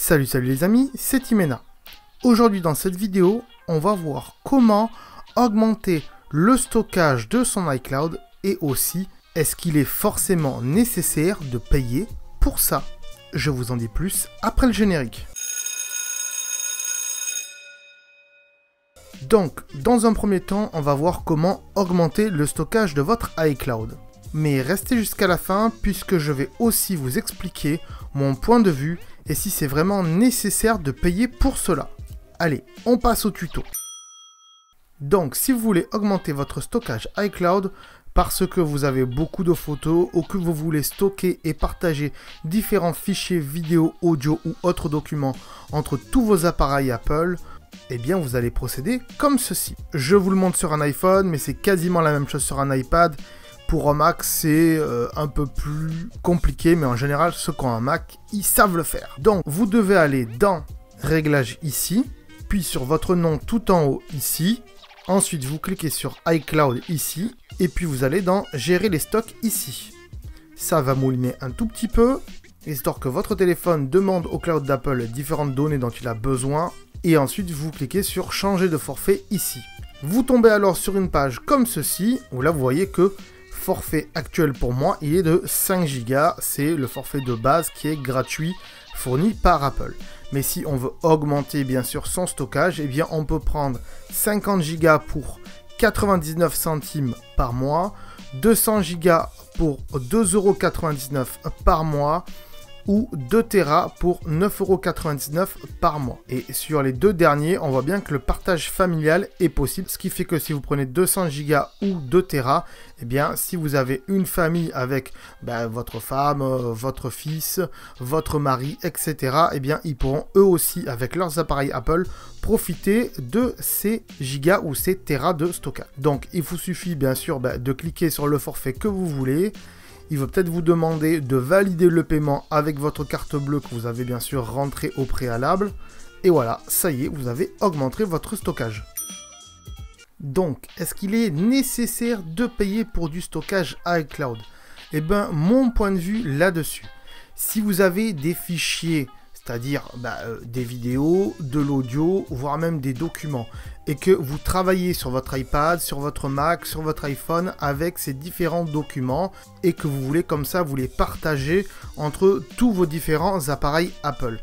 Salut les amis, c'est Timena. Aujourd'hui dans cette vidéo, on va voir comment augmenter le stockage de son iCloud et aussi, est-ce qu'il est forcément nécessaire de payer pour ça? Je vous en dis plus après le générique. Donc, dans un premier temps, on va voir comment augmenter le stockage de votre iCloud. Mais restez jusqu'à la fin puisque je vais aussi vous expliquer mon point de vue et si c'est vraiment nécessaire de payer pour cela. Allez, on passe au tuto. Donc, si vous voulez augmenter votre stockage iCloud parce que vous avez beaucoup de photos ou que vous voulez stocker et partager différents fichiers vidéo, audio ou autres documents entre tous vos appareils Apple, eh bien vous allez procéder comme ceci. Je vous le montre sur un iPhone, mais c'est quasiment la même chose sur un iPad. Pour un Mac, c'est un peu plus compliqué, mais en général, ceux qui ont un Mac, ils savent le faire. Donc, vous devez aller dans Réglages ici, puis sur votre nom tout en haut ici. Ensuite, vous cliquez sur iCloud ici, et puis vous allez dans Gérer les stocks ici. Ça va mouliner un tout petit peu, histoire que votre téléphone demande au cloud d'Apple les différentes données dont il a besoin. Et ensuite, vous cliquez sur Changer de forfait ici. Vous tombez alors sur une page comme ceci, où là, vous voyez que forfait actuel pour moi, il est de 5 Go. C'est le forfait de base qui est gratuit, fourni par Apple. Mais si on veut augmenter, bien sûr, son stockage, eh bien, on peut prendre 50 Go pour 99 centimes par mois, 200 Go pour 2,99 € par mois, ou 2 Tera pour 9,99 € par mois. Et sur les deux derniers, on voit bien que le partage familial est possible, ce qui fait que si vous prenez 200 Go ou 2 Tera, eh bien, si vous avez une famille avec votre femme, votre fils, votre mari, etc., eh bien, ils pourront eux aussi, avec leurs appareils Apple, profiter de ces gigas ou ces Tera de stockage. Donc, il vous suffit bien sûr de cliquer sur le forfait que vous voulez. Il va peut-être vous demander de valider le paiement avec votre carte bleue que vous avez bien sûr rentré au préalable. Et voilà, ça y est, vous avez augmenté votre stockage. Donc, est-ce qu'il est nécessaire de payer pour du stockage iCloud? Eh bien, mon point de vue là-dessus, si vous avez des fichiers, c'est-à-dire des vidéos, de l'audio, voire même des documents, et que vous travaillez sur votre iPad, sur votre Mac, sur votre iPhone avec ces différents documents, et que vous voulez comme ça vous les partager entre tous vos différents appareils Apple.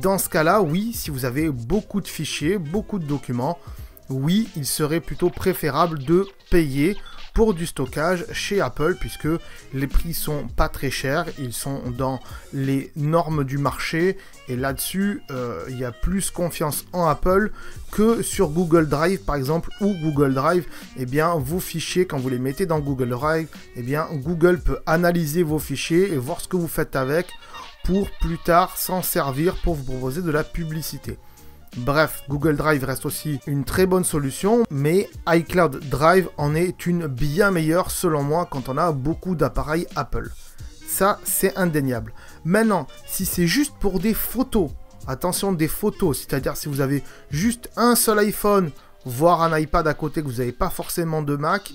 Dans ce cas-là, oui, si vous avez beaucoup de fichiers, beaucoup de documents, oui, il serait plutôt préférable de payer pour du stockage chez Apple puisque les prix sont pas très chers, ils sont dans les normes du marché et là-dessus il y a plus confiance en Apple que sur Google Drive par exemple, où Google Drive, eh bien vos fichiers quand vous les mettez dans Google Drive, eh bien Google peut analyser vos fichiers et voir ce que vous faites avec pour plus tard s'en servir pour vous proposer de la publicité. Bref, Google Drive reste aussi une très bonne solution, mais iCloud Drive en est une bien meilleure selon moi quand on a beaucoup d'appareils Apple. Ça, c'est indéniable. Maintenant, si c'est juste pour des photos, attention des photos, c'est-à-dire si vous avez juste un seul iPhone, voire un iPad à côté, que vous n'avez pas forcément de Mac,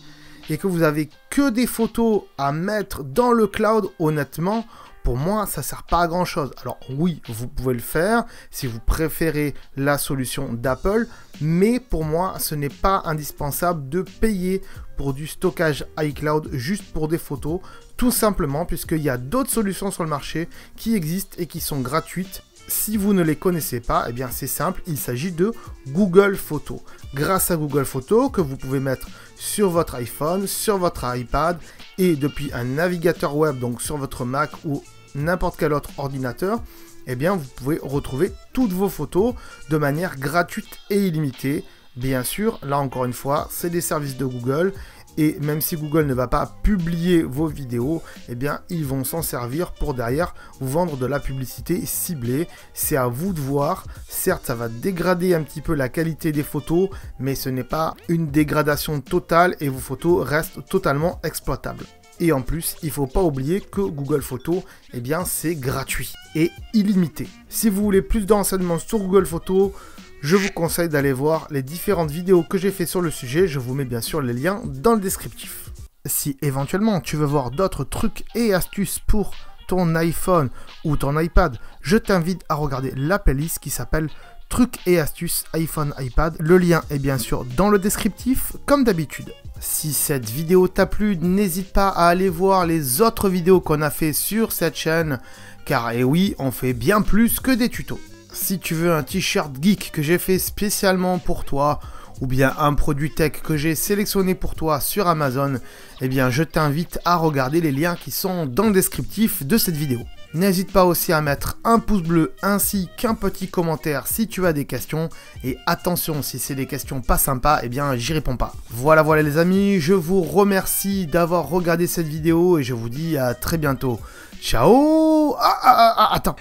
et que vous avez que des photos à mettre dans le cloud, honnêtement, pour moi, ça ne sert pas à grand chose. Alors oui, vous pouvez le faire si vous préférez la solution d'Apple, mais pour moi, ce n'est pas indispensable de payer pour du stockage iCloud juste pour des photos, tout simplement puisqu'il y a d'autres solutions sur le marché qui existent et qui sont gratuites. Si vous ne les connaissez pas, eh bien c'est simple, il s'agit de Google Photos. Grâce à Google Photos que vous pouvez mettre sur votre iPhone, sur votre iPad et depuis un navigateur web, donc sur votre Mac ou n'importe quel autre ordinateur, eh bien vous pouvez retrouver toutes vos photos de manière gratuite et illimitée. Bien sûr, là encore une fois, c'est des services de Google. Et même si Google ne va pas publier vos vidéos, eh bien, ils vont s'en servir pour derrière vous vendre de la publicité ciblée. C'est à vous de voir. Certes, ça va dégrader un petit peu la qualité des photos, mais ce n'est pas une dégradation totale et vos photos restent totalement exploitables. Et en plus, il ne faut pas oublier que Google Photos, eh bien, c'est gratuit et illimité. Si vous voulez plus d'enseignements sur Google Photos, je vous conseille d'aller voir les différentes vidéos que j'ai fait sur le sujet. Je vous mets bien sûr les liens dans le descriptif. Si éventuellement tu veux voir d'autres trucs et astuces pour ton iPhone ou ton iPad, je t'invite à regarder la playlist qui s'appelle Trucs et astuces iPhone iPad. Le lien est bien sûr dans le descriptif, comme d'habitude. Si cette vidéo t'a plu, n'hésite pas à aller voir les autres vidéos qu'on a fait sur cette chaîne, car et oui, on fait bien plus que des tutos. Si tu veux un t-shirt geek que j'ai fait spécialement pour toi, ou bien un produit tech que j'ai sélectionné pour toi sur Amazon, eh bien je t'invite à regarder les liens qui sont dans le descriptif de cette vidéo. N'hésite pas aussi à mettre un pouce bleu ainsi qu'un petit commentaire si tu as des questions. Et attention, si c'est des questions pas sympas, eh bien j'y réponds pas. Voilà les amis, je vous remercie d'avoir regardé cette vidéo et je vous dis à très bientôt. Ciao. Attends.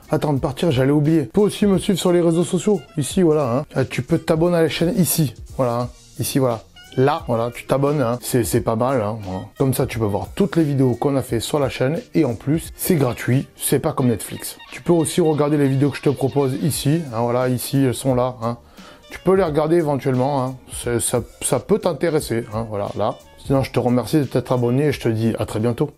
Attends de partir, j'allais oublier. Tu peux aussi me suivre sur les réseaux sociaux, ici voilà. Tu peux t'abonner à la chaîne ici, voilà. Ici voilà. Là, voilà, tu t'abonnes, hein. C'est pas mal, hein, voilà. Comme ça, tu peux voir toutes les vidéos qu'on a fait sur la chaîne et en plus, c'est gratuit, c'est pas comme Netflix. Tu peux aussi regarder les vidéos que je te propose ici, hein, voilà, ici, elles sont là, hein. Tu peux les regarder éventuellement, hein. Ça peut t'intéresser, hein, voilà, là. Sinon, je te remercie de t'être abonné et je te dis à très bientôt.